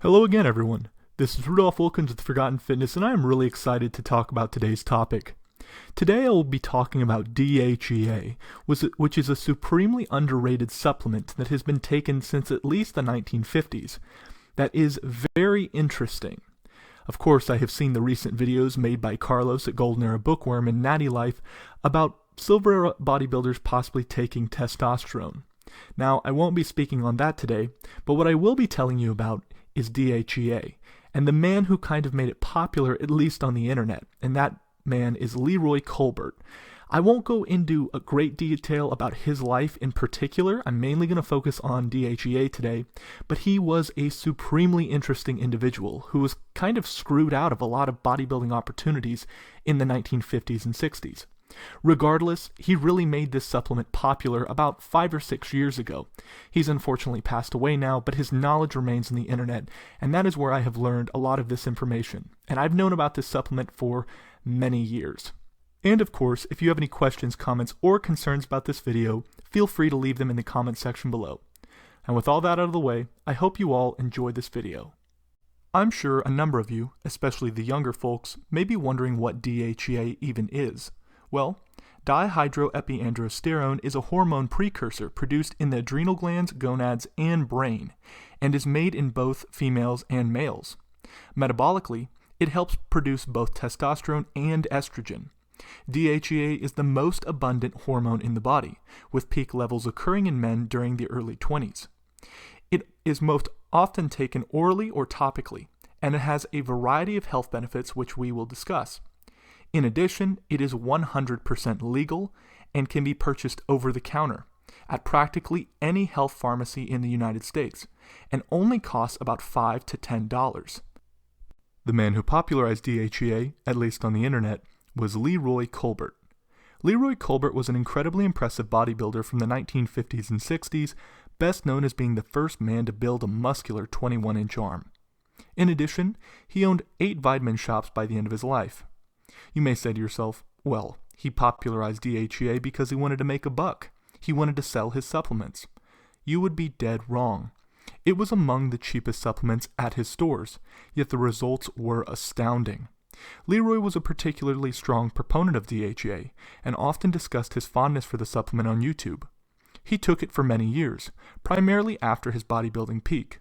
Hello again, everyone. This is Rudolph Wilkins with Forgotten Fitness, and I am really excited to talk about today's topic. Today I will be talking about DHEA, which is a supremely underrated supplement that has been taken since at least the 1950s. That is very interesting. Of course, I have seen the recent videos made by Carlos at Golden Era Bookworm and Natty Life about silver era bodybuilders possibly taking testosterone. Now, I won't be speaking on that today, but what I will be telling you about is DHEA, and the man who kind of made it popular, at least on the internet, and that man is Leroy Colbert. I won't go into a great detail about his life in particular. I'm mainly going to focus on DHEA today, but he was a supremely interesting individual who was kind of screwed out of a lot of bodybuilding opportunities in the 1950s and 60s. Regardless, he really made this supplement popular about 5 or 6 years ago. He's unfortunately passed away now, but his knowledge remains on the internet, and that is where I have learned a lot of this information. And I've known about this supplement for many years. And of course, if you have any questions, comments, or concerns about this video, feel free to leave them in the comment section below. And with all that out of the way, I hope you all enjoy this video. I'm sure a number of you, especially the younger folks, may be wondering what DHEA even is. Well, dihydroepiandrosterone is a hormone precursor produced in the adrenal glands, gonads, and brain, and is made in both females and males. Metabolically, it helps produce both testosterone and estrogen. DHEA is the most abundant hormone in the body, with peak levels occurring in men during the early 20s. It is most often taken orally or topically, and it has a variety of health benefits which we will discuss. In addition, it is 100% legal and can be purchased over the counter at practically any health pharmacy in the United States, and only costs about $5 to $10. The man who popularized DHEA, at least on the internet, was Leroy Colbert. Leroy Colbert was an incredibly impressive bodybuilder from the 1950s and 60s, best known as being the first man to build a muscular 21-inch arm. In addition, he owned 8 vitamin shops by the end of his life. You may say to yourself, well, he popularized DHEA because he wanted to make a buck. He wanted to sell his supplements. You would be dead wrong. It was among the cheapest supplements at his stores, yet the results were astounding. Leroy was a particularly strong proponent of DHEA, and often discussed his fondness for the supplement on YouTube. He took it for many years, primarily after his bodybuilding peak.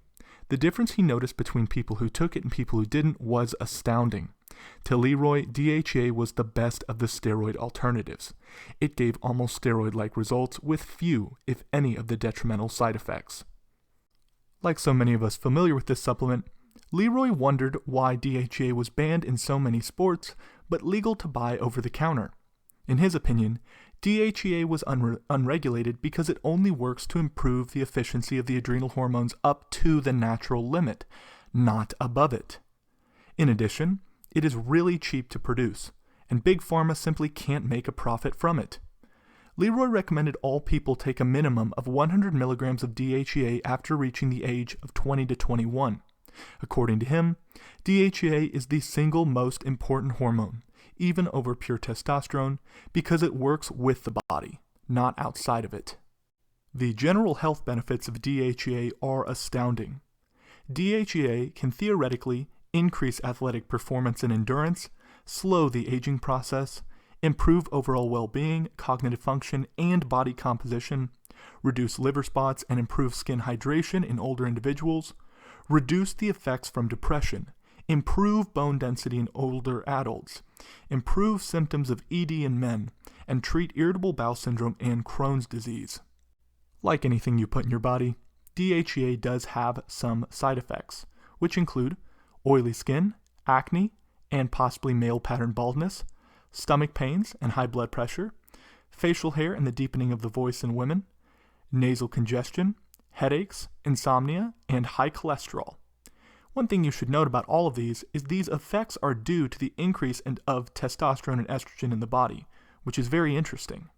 The difference he noticed between people who took it and people who didn't was astounding. To Leroy, DHEA was the best of the steroid alternatives. It gave almost steroid-like results with few, if any, of the detrimental side effects. Like so many of us familiar with this supplement, Leroy wondered why DHEA was banned in so many sports, but legal to buy over the counter. In his opinion, DHEA was unregulated because it only works to improve the efficiency of the adrenal hormones up to the natural limit, not above it. In addition, it is really cheap to produce, and Big Pharma simply can't make a profit from it. Leroy recommended all people take a minimum of 100 milligrams of DHEA after reaching the age of 20 to 21. According to him, DHEA is the single most important hormone, even over pure testosterone, because it works with the body, not outside of it. The general health benefits of DHEA are astounding. DHEA can theoretically increase athletic performance and endurance, slow the aging process, improve overall well-being, cognitive function, and body composition, reduce liver spots and improve skin hydration in older individuals, reduce the effects from depression, improve bone density in older adults, improve symptoms of ED in men, and treat irritable bowel syndrome and Crohn's disease. Like anything you put in your body, DHEA does have some side effects, which include oily skin, acne, and possibly male pattern baldness, stomach pains and high blood pressure, facial hair and the deepening of the voice in women, nasal congestion, headaches, insomnia, and high cholesterol. One thing you should note about all of these is these effects are due to the increase of testosterone and estrogen in the body, which is very interesting.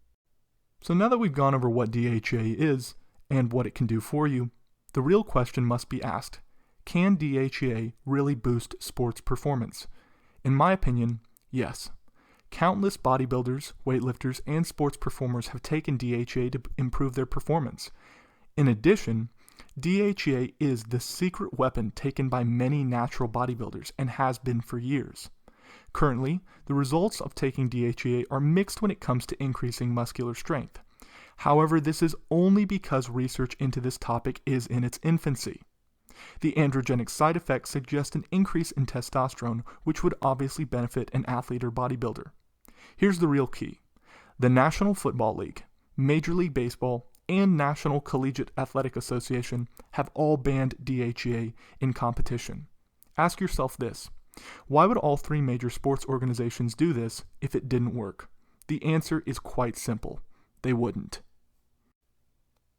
So now that we've gone over what DHEA is and what it can do for you, the real question must be asked: can DHEA really boost sports performance? In my opinion, yes. Countless bodybuilders, weightlifters, and sports performers have taken DHEA to improve their performance. In addition, DHEA is the secret weapon taken by many natural bodybuilders and has been for years. Currently, the results of taking DHEA are mixed when it comes to increasing muscular strength. However, this is only because research into this topic is in its infancy. The androgenic side effects suggest an increase in testosterone, which would obviously benefit an athlete or bodybuilder. Here's the real key. The National Football League, Major League Baseball, and National Collegiate Athletic Association have all banned DHEA in competition. Ask yourself this: why would all three major sports organizations do this if it didn't work? The answer is quite simple. They wouldn't.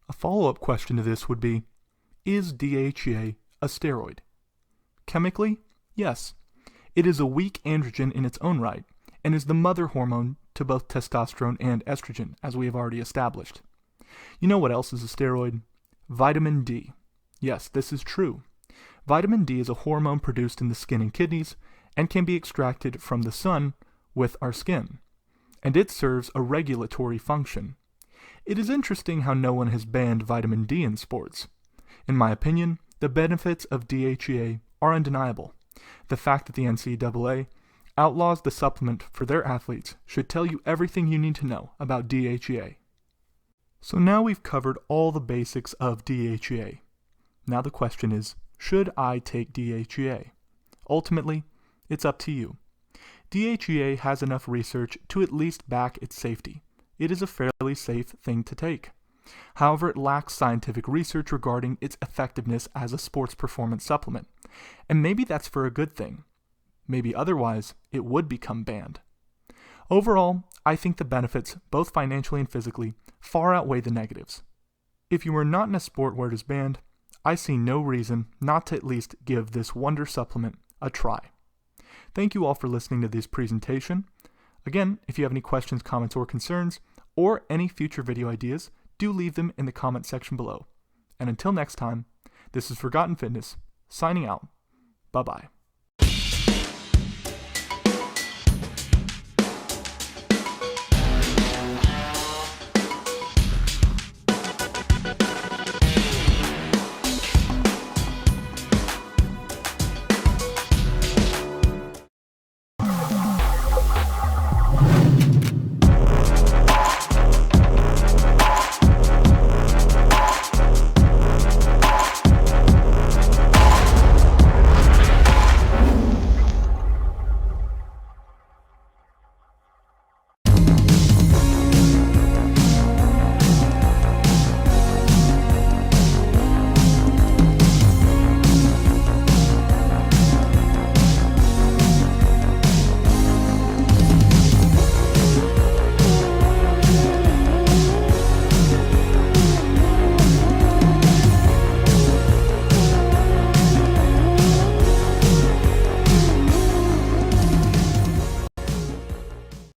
A follow-up question to this would be, is DHEA a steroid? Chemically, yes. It is a weak androgen in its own right, and is the mother hormone to both testosterone and estrogen, as we have already established. You know what else is a steroid? Vitamin D. Yes, this is true. Vitamin D is a hormone produced in the skin and kidneys and can be extracted from the sun with our skin, and it serves a regulatory function. It is interesting how no one has banned vitamin D in sports. In my opinion, the benefits of DHEA are undeniable. The fact that the NCAA outlaws the supplement for their athletes should tell you everything you need to know about DHEA. So now we've covered all the basics of DHEA. Now the question is, should I take DHEA? Ultimately, it's up to you. DHEA has enough research to at least back its safety. It is a fairly safe thing to take. However, it lacks scientific research regarding its effectiveness as a sports performance supplement, and maybe that's for a good thing. Maybe otherwise, it would become banned. Overall, I think the benefits, both financially and physically, far outweigh the negatives. If you are not in a sport where it is banned, I see no reason not to at least give this wonder supplement a try. Thank you all for listening to this presentation. Again, if you have any questions, comments, or concerns, or any future video ideas, do leave them in the comment section below. And until next time, this is Forgotten Fitness, signing out. Bye-bye.